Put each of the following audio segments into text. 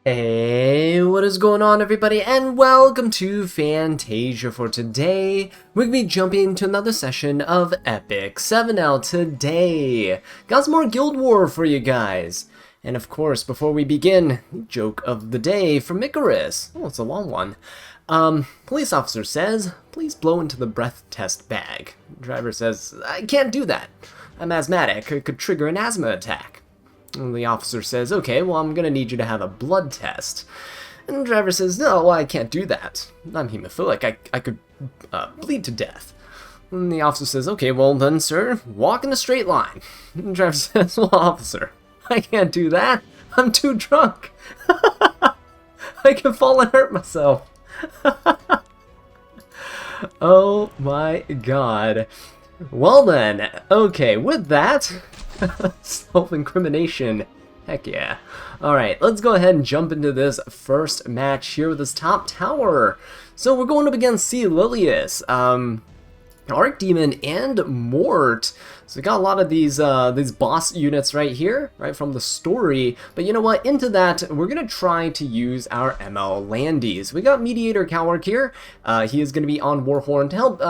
Hey, what is going on everybody, and welcome to Fantasia. For today, we're going to be jumping into another session of Epic 7L today. Got some more Guild War for you guys. And of course, before we begin, joke of the day from Icarus. Oh, it's a long one. Police officer says, please blow into the breath test bag. Driver says, I can't do that. I'm asthmatic, it could trigger an asthma attack. And the officer says, okay, well, I'm gonna need you to have a blood test. And the driver says, no, well, I can't do that. I'm hemophilic, I could bleed to death. And the officer says, okay, well then, sir, walk in a straight line. And the driver says, well, officer, I can't do that. I'm too drunk. I can fall and hurt myself. Oh my god. Well then, okay, with that, self-incrimination, heck yeah. Alright, let's go ahead and jump into this first match here with this top tower. So we're going up against Lilius, Archdemon, and Mort. So we got a lot of these boss units right here, right from the story. But you know what? Into that, we're gonna try to use our ML Landies. We got Mediator Coward here. He is gonna be on Warhorn to help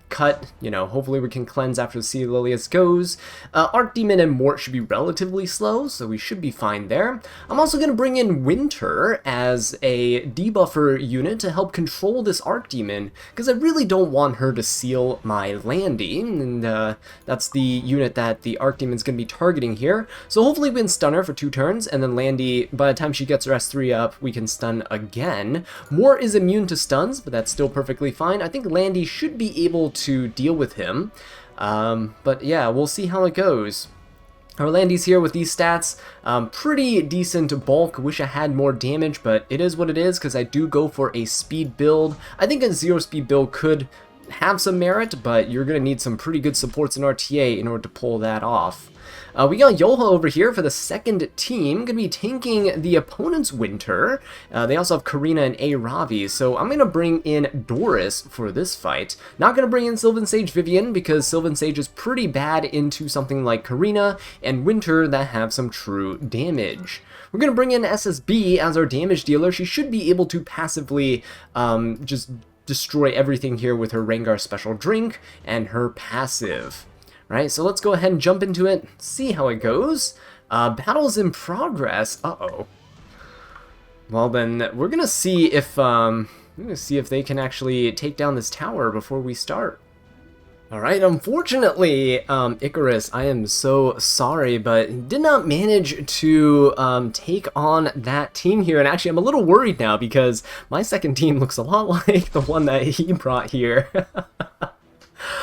cut, you know, hopefully we can cleanse after Lilius goes. Archdemon and Mort should be relatively slow, so we should be fine there. I'm also going to bring in Winter as a debuffer unit to help control this Archdemon, because I really don't want her to seal my Landy, and that's the unit that the Archdemon's going to be targeting here. So hopefully we can stun her for 2 turns, and then Landy, by the time she gets her S3 up, we can stun again. Mort is immune to stuns, but that's still perfectly fine. I think Landy should be able to deal with him, but yeah, we'll see how it goes. Our Landy's here with these stats, pretty decent bulk. Wish I had more damage, but it is what it is because I do go for a speed build. I think a 0 speed build could have some merit, but you're gonna need some pretty good supports in RTA in order to pull that off. We got Yoha over here for the second team, going to be tanking the opponent's Winter. They also have Karina and A. Ravi, so I'm going to bring in Doris for this fight. Not going to bring in Sylvan Sage Vivian, because Sylvan Sage is pretty bad into something like Karina and Winter that have some true damage. We're going to bring in SSB as our damage dealer. She should be able to passively just destroy everything here with her Rengar special drink and her passive. Right, so let's go ahead and jump into it, see how it goes. Battle's in progress. Uh-oh. Well then, we're gonna see if they can actually take down this tower before we start. Alright, unfortunately, Icarus, I am so sorry, but did not manage to take on that team here. And actually, I'm a little worried now because my second team looks a lot like the one that he brought here.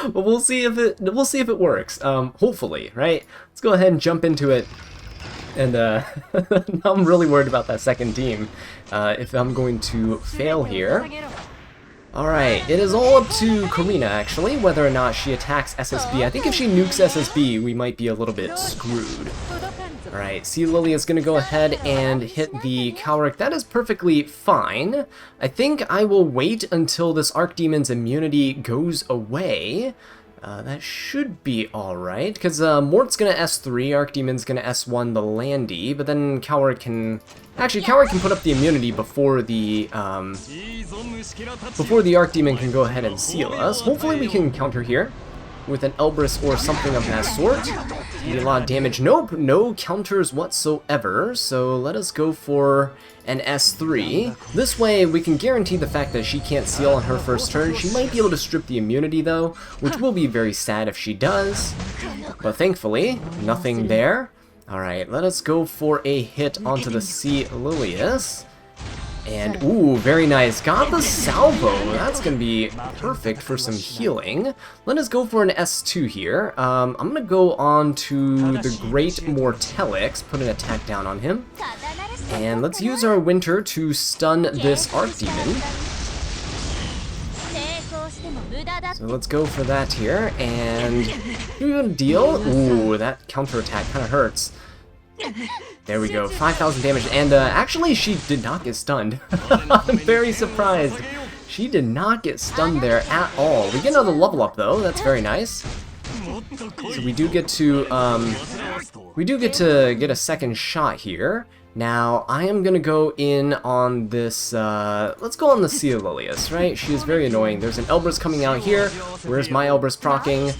But we'll see if it works. Hopefully, right? Let's go ahead and jump into it. And I'm really worried about that second team. If I'm going to fail here. Alright, it is all up to Karina, actually, whether or not she attacks SSB. I think if she nukes SSB, we might be a little bit screwed. Alright, Lily is going to go ahead and hit the Cowrick. That is perfectly fine. I think I will wait until this Archdemon's immunity goes away. That should be alright, because Mort's going to S3, Archdemon's going to S1 the Landy, but then Cowrick can... Actually, Cowrick can put up the immunity before the Archdemon can go ahead and seal us. Hopefully we can counter here with an Elbrus or something of that sort. Be a lot of damage. Nope, no counters whatsoever, so let us go for an S3. This way we can guarantee the fact that she can't seal on her first turn. She might be able to strip the immunity though, which will be very sad if she does. But thankfully, nothing there. Alright, let us go for a hit onto the Lilius. And, ooh, very nice. Got the salvo. That's going to be perfect for some healing. Let us go for an S2 here. I'm going to go on to the Great Mortelix, put an attack down on him. And let's use our Winter to stun this Archdemon. So let's go for that here, and deal. Ooh, that counterattack kind of hurts. There we go, 5,000 damage, and actually she did not get stunned. I'm very surprised. She did not get stunned there at all. We get another level up though, that's very nice. So we do get to get a second shot here. Now, I am going to go in on this, let's go on the Sea Lilius, right? She is very annoying. There's an Elbrus coming out here. Where's my Elbrus proccing?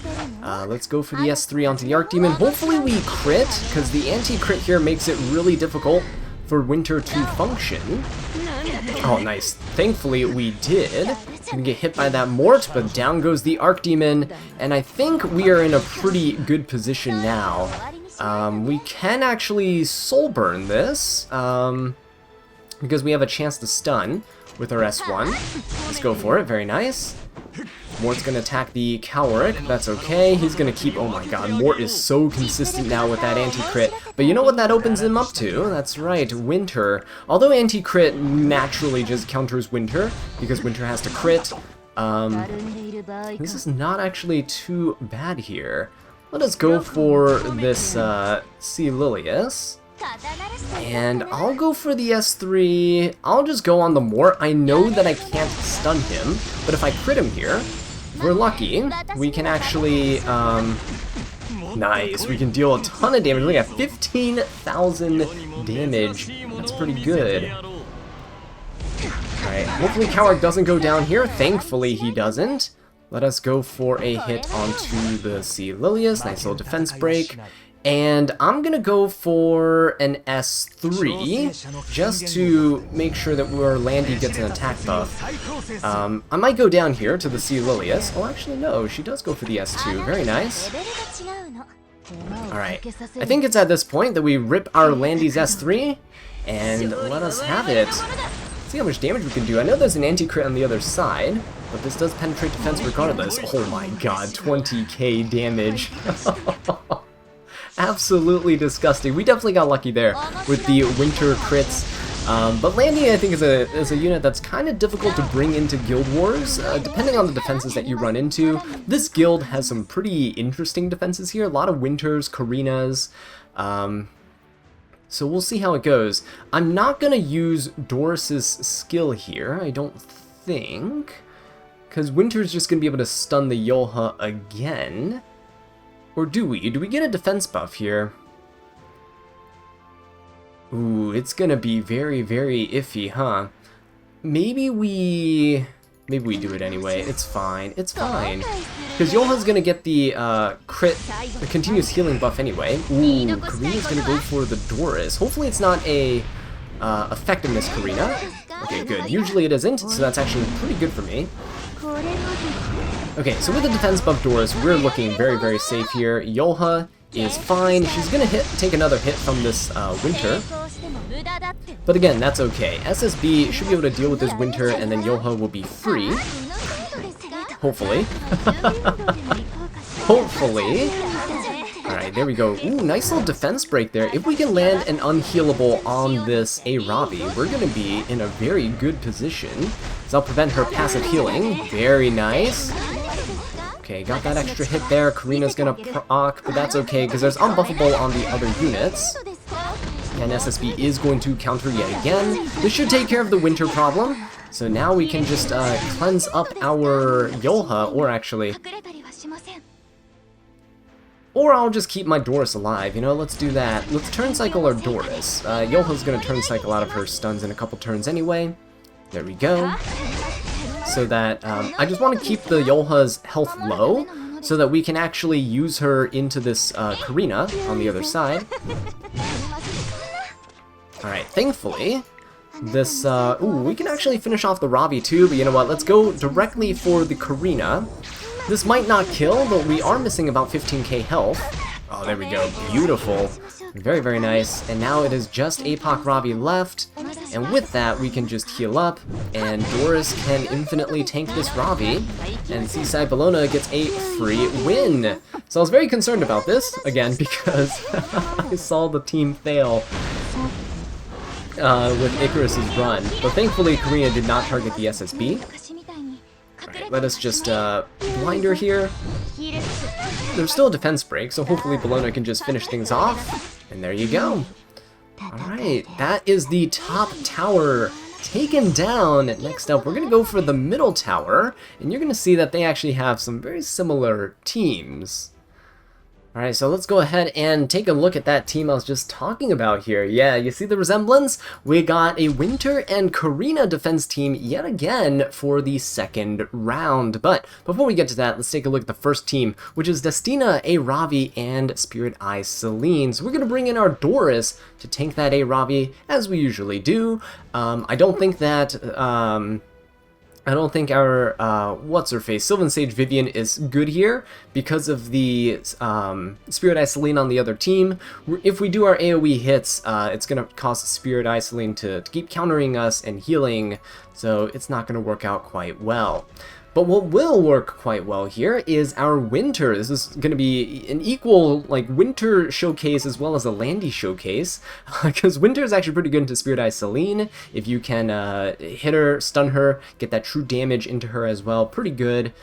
Let's go for the S3 onto the Arc Demon. Hopefully we crit, because the anti-crit here makes it really difficult for Winter to function. Oh, nice. Thankfully, we did. Gonna get hit by that Mort, but down goes the Arc Demon, and I think we are in a pretty good position now. We can actually Soul Burn this, because we have a chance to stun with our S1. Let's go for it, very nice. Mort's gonna attack the Cowric, that's okay. He's gonna keep, oh my god, Mort is so consistent now with that anti-crit. But you know what that opens him up to? That's right, Winter. Although anti-crit naturally just counters Winter, because Winter has to crit, this is not actually too bad here. Let us go for this Sea Lilius. And I'll go for the S3. I'll just go on the Mort. I know that I can't stun him, but if I crit him here, if we're lucky, we can actually, nice, we can deal a ton of damage. Look at 15,000 damage. That's pretty good. Alright, hopefully Cowric doesn't go down here. Thankfully he doesn't. Let us go for a hit onto the Sea Lilius. Nice little defense break. And I'm gonna go for an S3 just to make sure that our Landy gets an attack buff. I might go down here to the Sea Lilius. Oh, actually no, she does go for the S2. Very nice. Alright, I think it's at this point that we rip our Landy's S3 and let us have it. See how much damage we can do. I know there's an anti-crit on the other side, but this does penetrate defense regardless. Oh my god, 20k damage. Absolutely disgusting. We definitely got lucky there with the Winter crits. But Landy, I think, is a unit that's kind of difficult to bring into Guild Wars, depending on the defenses that you run into. This guild has some pretty interesting defenses here. A lot of Winters, Karinas. So we'll see how it goes. I'm not going to use Doris's skill here, I don't think, because Winter's just going to be able to stun the Yolha again. Or do we? Do we get a defense buff here? Ooh, it's gonna be very, very iffy, huh? Maybe we do it anyway. It's fine. It's fine. Because Yolha's gonna get the crit, the continuous healing buff anyway. Ooh, Karina's gonna go for the Doris. Hopefully it's not a effectiveness Karina. Okay, good. Usually it isn't, so that's actually pretty good for me. Okay, so with the defense buff Doris, we're looking very, very safe here. Yolha is fine. She's gonna take another hit from this Winter. But again, that's okay. SSB should be able to deal with this Winter, and then Yolha will be free. Hopefully. Hopefully. Alright, there we go. Ooh, nice little defense break there. If we can land an unhealable on this Arabi, we're going to be in a very good position. So I'll prevent her passive healing. Very nice. Okay, got that extra hit there. Karina's going to proc, but that's okay because there's unbuffable on the other units. And SSB is going to counter yet again. This should take care of the Winter problem. So now we can just cleanse up our Yolha, or actually... Or I'll just keep my Doris alive, you know, let's do that. Let's turn cycle our Doris. Yolha's gonna turn cycle out of her stuns in a couple turns anyway. There we go. So that, I just want to keep the Yolha's health low, so that we can actually use her into this Karina on the other side. Alright, thankfully, this, ooh, we can actually finish off the Ravi too, but you know what, let's go directly for the Karina. This might not kill, but we are missing about 15k health. Oh, there we go. Beautiful. Very, very nice. And now it is just APOC Ravi left. And with that, we can just heal up. And Doris can infinitely tank this Ravi. And Seaside Bologna gets a free win. So I was very concerned about this, again, because I saw the team fail with Icarus's run. But thankfully, Karina did not target the SSB. Alright, let us just blind her here. There's still a defense break, so hopefully Bologna can just finish things off. And there you go. Alright, that is the top tower taken down. Next up, we're going to go for the middle tower, and you're going to see that they actually have some very similar teams. Alright, so let's go ahead and take a look at that team I was just talking about here. Yeah, you see the resemblance? We got a Winter and Karina defense team yet again for the second round. But before we get to that, let's take a look at the first team, which is Destina, A. Ravi, and Spirit Eye Celine. So we're going to bring in our Doris to tank that A. Ravi, as we usually do. I don't think that... I don't think our, what's-her-face, Sylvan Sage Vivian is good here because of the Spirit Eye Celine on the other team. If we do our AoE hits, it's going to cause Spirit Eye Celine to keep countering us and healing, so it's not going to work out quite well. But what will work quite well here is our Winter. This is going to be an equal, like, Winter showcase as well as a Landy showcase, because Winter is actually pretty good into Spirit Eye Celine. If you can hit her, stun her, get that true damage into her as well, pretty good.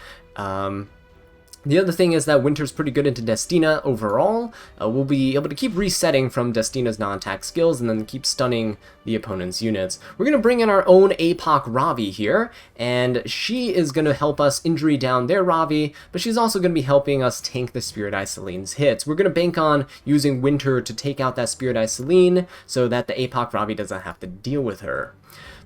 The other thing is that Winter's pretty good into Destina overall. We'll be able to keep resetting from Destina's non-attack skills and then keep stunning the opponent's units. We're going to bring in our own APOC Ravi here, and she is going to help us injury down their Ravi, but she's also going to be helping us tank the Spirit Eye Celine's hits. We're going to bank on using Winter to take out that Spirit Eye Celine so that the APOC Ravi doesn't have to deal with her.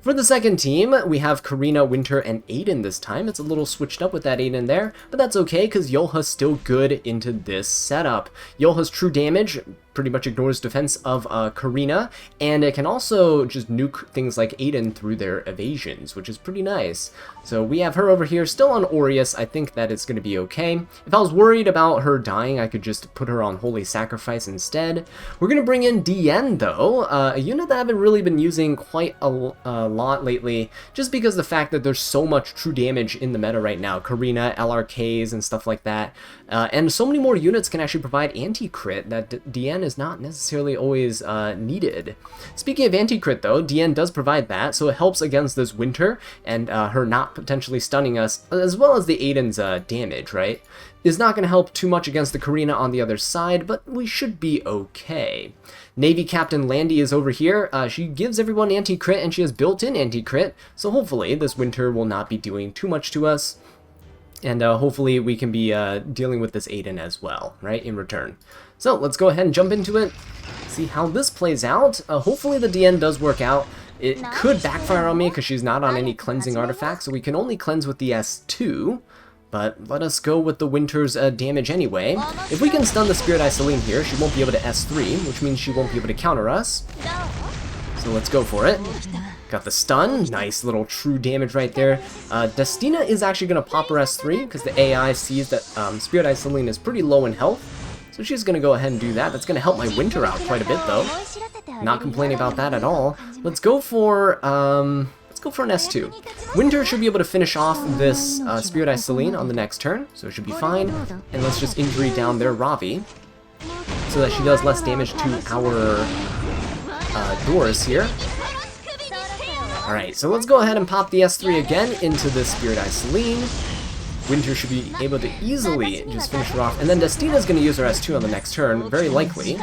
For the second team, we have Karina, Winter, and Aiden this time. It's a little switched up with that Aiden there, but that's okay because Yolha's still good into this setup. Yolha's true damage pretty much ignores defense of Karina, and it can also just nuke things like Aiden through their evasions, which is pretty nice. So we have her over here, still on Aureus. I think that it's going to be okay. If I was worried about her dying, I could just put her on Holy Sacrifice instead. We're going to bring in DN, though, a unit that I haven't really been using quite a lot lately, just because the fact that there's so much true damage in the meta right now. Karina, LRKs, and stuff like that. And so many more units can actually provide anti-crit that DN is not necessarily always needed. Speaking of anti-crit though, DN does provide that, so it helps against this Winter and her not potentially stunning us, as well as the Aiden's damage, right? Is not going to help too much against the Karina on the other side, but we should be okay. Navy Captain Landy is over here. She gives everyone anti-crit and she has built-in anti-crit, so hopefully this Winter will not be doing too much to us. And hopefully we can be dealing with this Aiden as well, right, in return. So let's go ahead and jump into it, see how this plays out. Hopefully the DN does work out. It could backfire on me because she's not on any cleansing artifacts, so we can only cleanse with the S2. But let us go with the Winter's damage anyway. If we can stun the Spirit Eye Celine here, she won't be able to S3, which means she won't be able to counter us. So let's go for it. Got the stun, nice little true damage right there. Destina is actually going to pop her S3 because the AI sees that Spirit Eye Celine is pretty low in health. So she's going to go ahead and do that. That's going to help my Winter out quite a bit though. Not complaining about that at all. Let's go for an S2. Winter should be able to finish off this Spirit Eye Celine on the next turn, so it should be fine. And let's just injury down their Ravi so that she does less damage to our Doris here. Alright, so let's go ahead and pop the S3 again into this Spirit Eye Celine. Winter should be able to easily just finish her off. And then Destina's going to use her S2 on the next turn, very likely.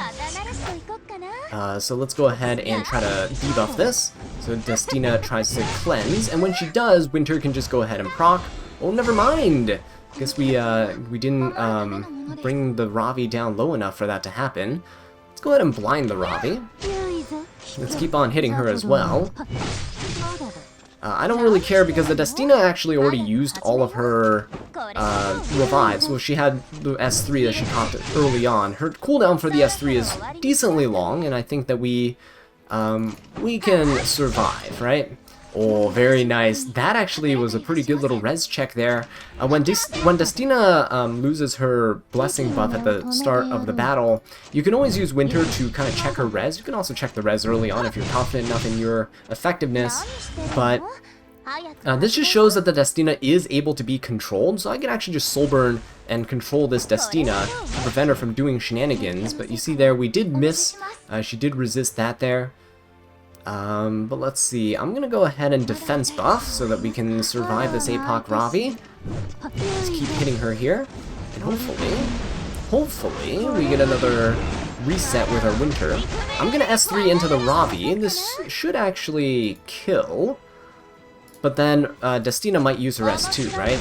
So let's go ahead and try to debuff this. So Destina tries to cleanse, and when she does, Winter can just go ahead and proc. Oh, never mind! Guess we didn't bring the Ravi down low enough for that to happen. Let's go ahead and blind the Ravi. Let's keep on hitting her as well. I don't really care because the Destina actually already used all of her revives. Well, she had the S3 that she popped early on. Her cooldown for the S3 is decently long, and I think that we can survive, right? Oh, very nice. That actually was a pretty good little res check there. When Destina loses her blessing buff at the start of the battle, you can always use Winter to kind of check her res. You can also check the res early on if you're confident enough in your effectiveness, but this just shows that the Destina is able to be controlled, so I can actually just soul burn and control this Destina to prevent her from doing shenanigans. But you see there, we did miss. She did resist that there. But let's see, I'm gonna go ahead and defense buff so that we can survive this APOC Ravi. Let's keep hitting her here, and hopefully, we get another reset with our Winter. I'm gonna S3 into the Ravi. This should actually kill, but then Destina might use her S2, right?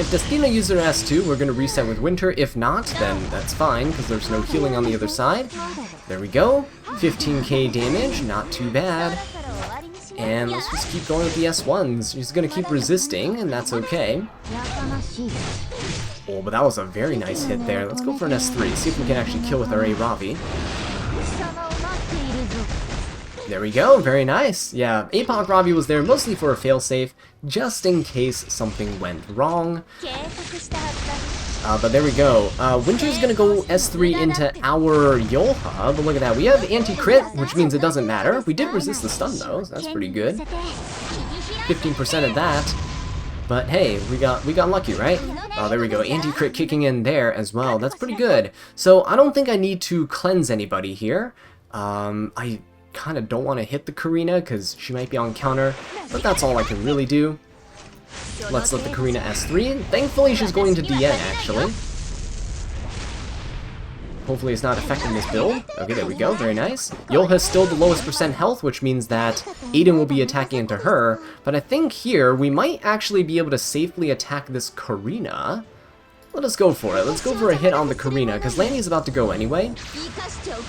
if Destina uses her S2, we're going to reset with Winter. If not, then that's fine, because there's no healing on the other side. There we go. 15k damage, not too bad. And let's just keep going with the S1s. She's going to keep resisting, and that's okay. Oh, but that was a very nice hit there. Let's go for an S3, see if we can actually kill with our A Ravi. There we go, very nice. Yeah, APOC Ravi was there mostly for a failsafe, just in case something went wrong. But there we go. Winter's gonna go S3 into our Yolha, but look at that. We have anti-crit, which means it doesn't matter. We did resist the stun though, so that's pretty good. 15% of that. But hey, we got lucky, right? Oh, there we go. Anti-crit kicking in there as well. That's pretty good. So I don't think I need to cleanse anybody here. I kind of don't want to hit the Karina because she might be on counter, but that's all I can really do. Let's let the Karina S3. Thankfully, she's going to DN, actually. Hopefully it's not affecting this build. Okay, there we go. Very nice. Yolha's still the lowest percent health, which means that Aiden will be attacking into her. But I think here, we might actually be able to safely attack this Karina. Let us go for it. Let's go for a hit on the Karina, because Landy's about to go anyway.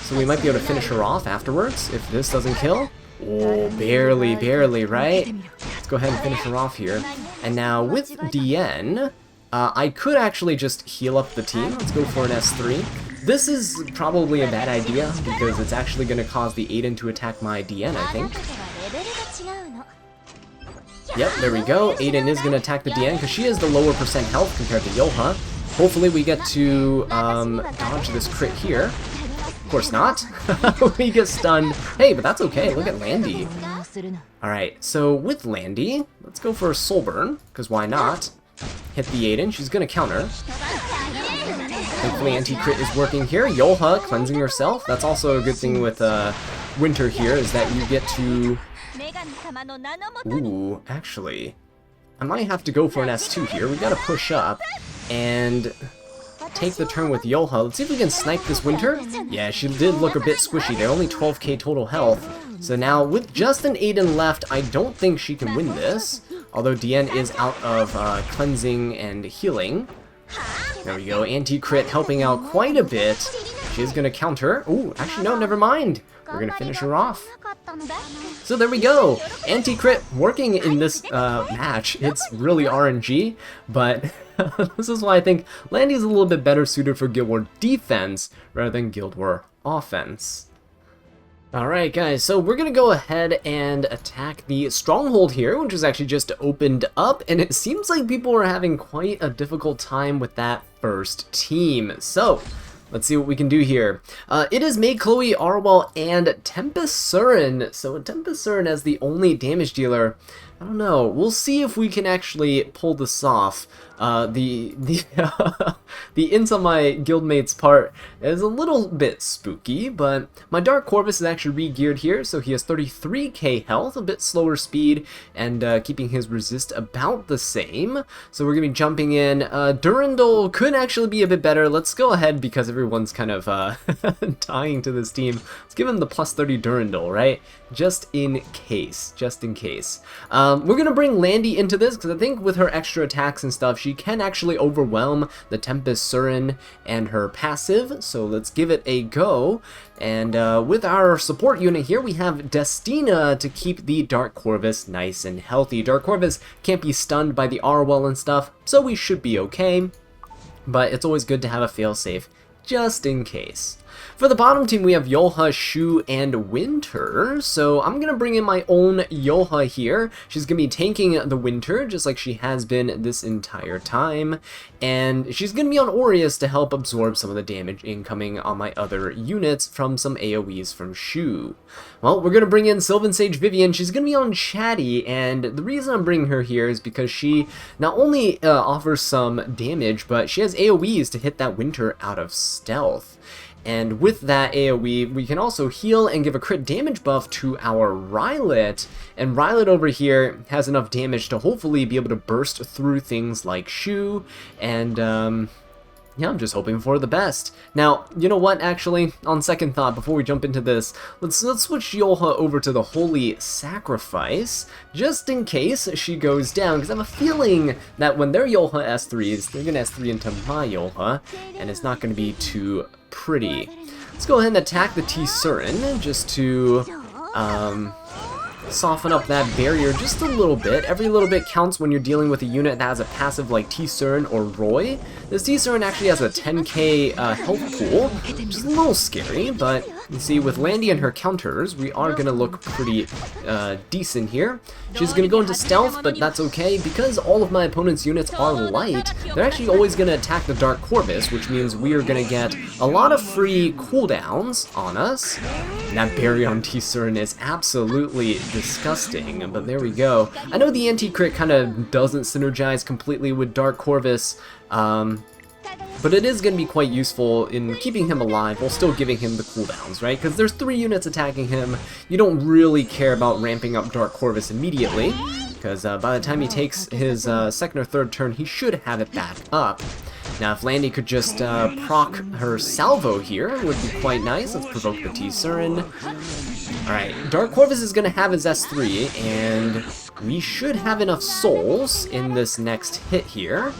So we might be able to finish her off afterwards, if this doesn't kill. Oh, barely, barely, right? Let's go ahead and finish her off here. And now, with DN, I could actually just heal up the team. Let's go for an S3. This is probably a bad idea, because it's actually going to cause the Aiden to attack my DN, I think. Yep, there we go. Aiden is going to attack the DN, because she has the lower percent health compared to Yolha. Hopefully we get to dodge this crit here. Of course not. We get stunned. Hey, but that's okay. Look at Landy. Alright, so with Landy, let's go for a Soul Burn, because why not? Hit the Aiden. She's going to counter. Thankfully anti-crit is working here. Yolha cleansing herself. That's also a good thing with Winter here, is that you get to... Ooh, actually, I might have to go for an S2 here. We gotta push up and take the turn with Yolha. Let's see if we can snipe this Winter. Yeah, she did look a bit squishy. They're only 12k total health. So now, with just an Aiden left, I don't think she can win this. Although DN is out of cleansing and healing. There we go, anti-crit helping out quite a bit. She's gonna counter. Ooh, actually no, never mind. We're gonna finish her off. So there we go. Anti-crit working in this match. It's really RNG, but this is why I think Landy's a little bit better suited for Guild War defense rather than Guild War offense. Alright guys, so we're going to go ahead and attack the stronghold here, which is actually just opened up, and it seems like people are having quite a difficult time with that first team. So, let's see what we can do here. It is May, Chloe, Arwell, and Tempest Surin. So Tempest Surin as the only damage dealer. I don't know. We'll see if we can actually pull this off. The ins on my guildmate's part is a little bit spooky, but my Dark Corvus is actually re-geared here, so he has 33k health, a bit slower speed, and keeping his resist about the same. So we're going to be jumping in. Durandal could actually be a bit better. Let's go ahead, because everyone's kind of dying to this team. Let's give him the plus 30 Durandal, right? Just in case. Just in case. We're going to bring Landy into this, because I think with her extra attacks and stuff, she can actually overwhelm the Tempest Surin and her passive, so let's give it a go. And with our support unit here, we have Destina to keep the Dark Corvus nice and healthy. Dark Corvus can't be stunned by the Arwell and stuff, so we should be okay, but it's always good to have a failsafe, just in case. For the bottom team, we have Yolha, Shu, and Winter. So I'm going to bring in my own Yolha here. She's going to be tanking the Winter, just like she has been this entire time. And she's going to be on Aureus to help absorb some of the damage incoming on my other units from some AoEs from Shu. Well, we're going to bring in Sylvan Sage Vivian. She's going to be on Chatty, and the reason I'm bringing her here is because she not only offers some damage, but she has AoEs to hit that Winter out of stealth. And with that AoE, we can also heal and give a crit damage buff to our Rylet. And Rylet over here has enough damage to hopefully be able to burst through things like Shu and Yeah, I'm just hoping for the best. Now, you know what, actually, on second thought, before we jump into this, let's switch Yolha over to the Holy Sacrifice, just in case she goes down, because I have a feeling that when their Yolha S3s, they're going to S3 into my Yolha, and it's not going to be too pretty. Let's go ahead and attack the T-Surin, just to, soften up that barrier just a little bit. Every little bit counts when you're dealing with a unit that has a passive like T-Surin or Roy. This T-Surin actually has a 10k health pool, which is a little scary, but you see with Landy and her counters, we are going to look pretty decent here. She's going to go into stealth, but that's okay, because all of my opponent's units are light, they're actually always going to attack the Dark Corvus, which means we are going to get a lot of free cooldowns on us. And that barrier on T-Surin is absolutely disgusting, but there we go. I know the anti-crit kind of doesn't synergize completely with Dark Corvus, but it is going to be quite useful in keeping him alive while still giving him the cooldowns, right? Because there's 3 units attacking him, you don't really care about ramping up Dark Corvus immediately, because by the time he takes his second or third turn, he should have it back up. Now, if Landy could just proc her salvo here, it would be quite nice. Let's provoke the T-Surin. Alright, Dark Corvus is going to have his S3, and we should have enough souls in this next hit here.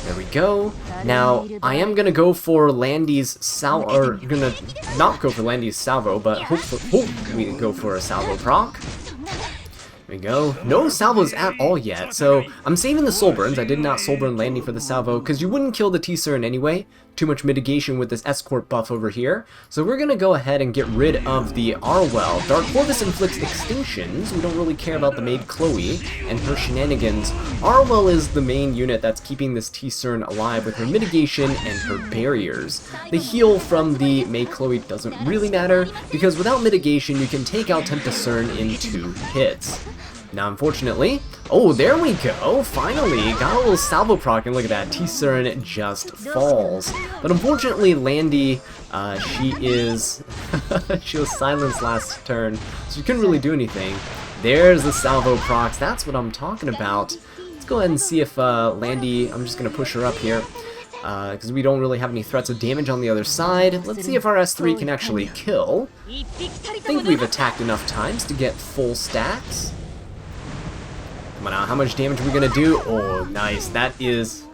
There we go. Now, I am going to go for Landy's salvo, or going to not go for Landy's salvo, but hopefully we can go for a salvo proc. There we go. No salvos at all yet, so I'm saving the soul burns. I did not soul burn Landy for the salvo, because you wouldn't kill the T-Surin anyway. Too much mitigation with this escort buff over here. So we're going to go ahead and get rid of the Arwell. Dark Corvus inflicts extinctions. We don't really care about the maid Chloe and her shenanigans. Arwell is the main unit that's keeping this T-Surin alive with her mitigation and her barriers. The heal from the maid Chloe doesn't really matter, because without mitigation you can take out Tempest-Cern in 2 hits. Now, unfortunately, oh, there we go, finally, got a little salvo proc, and look at that, T-Surin just falls. But unfortunately, Landy, she was silenced last turn, so she couldn't really do anything. There's the salvo procs, that's what I'm talking about. Let's go ahead and see if Landy, I'm just going to push her up here, because we don't really have any threats of damage on the other side. Let's see if our S3 can actually kill. I think we've attacked enough times to get full stacks. Come on now, how much damage are we gonna do? Oh, nice. That is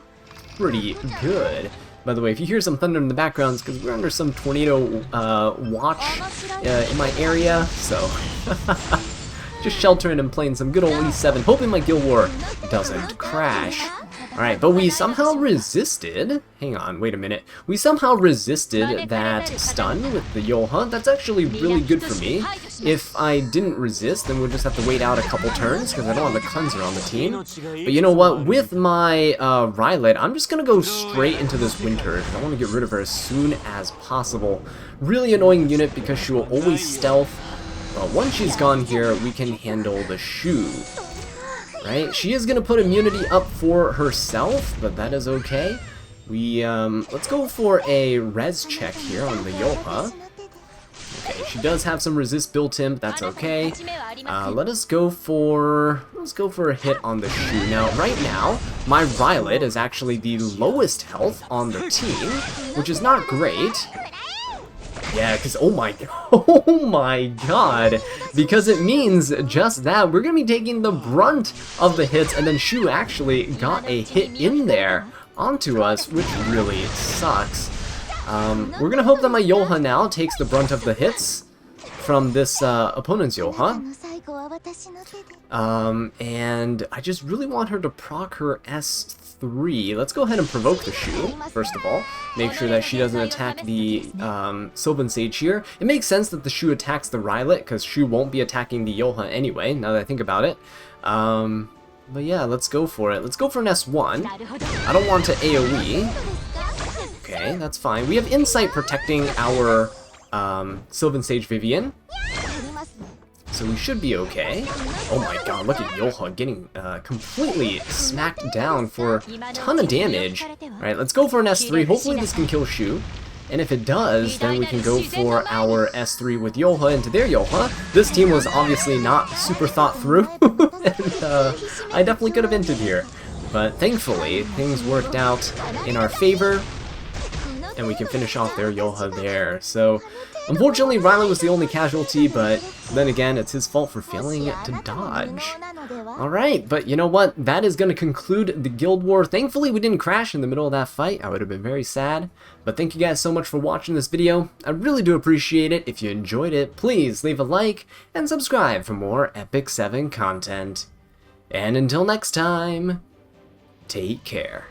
pretty good. By the way, if you hear some thunder in the background, it's because we're under some tornado watch in my area, so just sheltering and playing some good old E7, hoping my Guild War doesn't crash. Alright, but we somehow resisted. Hang on, wait a minute. We somehow resisted that stun with the Yolha. That's actually really good for me. If I didn't resist, then we'll just have to wait out a couple turns, because I don't have the cleanser on the team. But you know what? With my Rylet, I'm just going to go straight into this Winter, because I want to get rid of her as soon as possible. Really annoying unit, because she will always stealth. But once she's gone here, we can handle the Shu. Right? She is going to put immunity up for herself, but that is okay. Let's go for a res check here on the Yolha. Okay, she does have some resist built in, but that's okay. Let's go for a hit on the Shu. Now, right now, my Rylet is actually the lowest health on the team, which is not great. Yeah, because, oh my god, because it means just that. We're going to be taking the brunt of the hits, and then Shu actually got a hit in there onto us, which really sucks. We're going to hope that my Yolha now takes the brunt of the hits from this opponent's Yolha. And I just really want her to proc her S3. Let's go ahead and provoke the Shu, first of all. Make sure that she doesn't attack the Sylvan Sage here. It makes sense that the Shu attacks the Rylet, because Shu won't be attacking the Yolha anyway, now that I think about it. But yeah, let's go for it. Let's go for an S1. I don't want to AoE. Okay, that's fine. We have Insight protecting our Sylvan Sage Vivian, so we should be okay. Oh my god, look at Yolha getting completely smacked down for a ton of damage. Alright, let's go for an S3. Hopefully this can kill Shu. And if it does, then we can go for our S3 with Yolha into their Yolha. This team was obviously not super thought through, and I definitely could have entered here. But thankfully, things worked out in our favor. and we can finish off their Yoha there. So, unfortunately, Riley was the only casualty, but then again, it's his fault for failing to dodge. Alright, but you know what? That is going to conclude the Guild War. Thankfully, we didn't crash in the middle of that fight. I would have been very sad. But thank you guys so much for watching this video. I really do appreciate it. If you enjoyed it, please leave a like and subscribe for more Epic 7 content. And until next time, take care.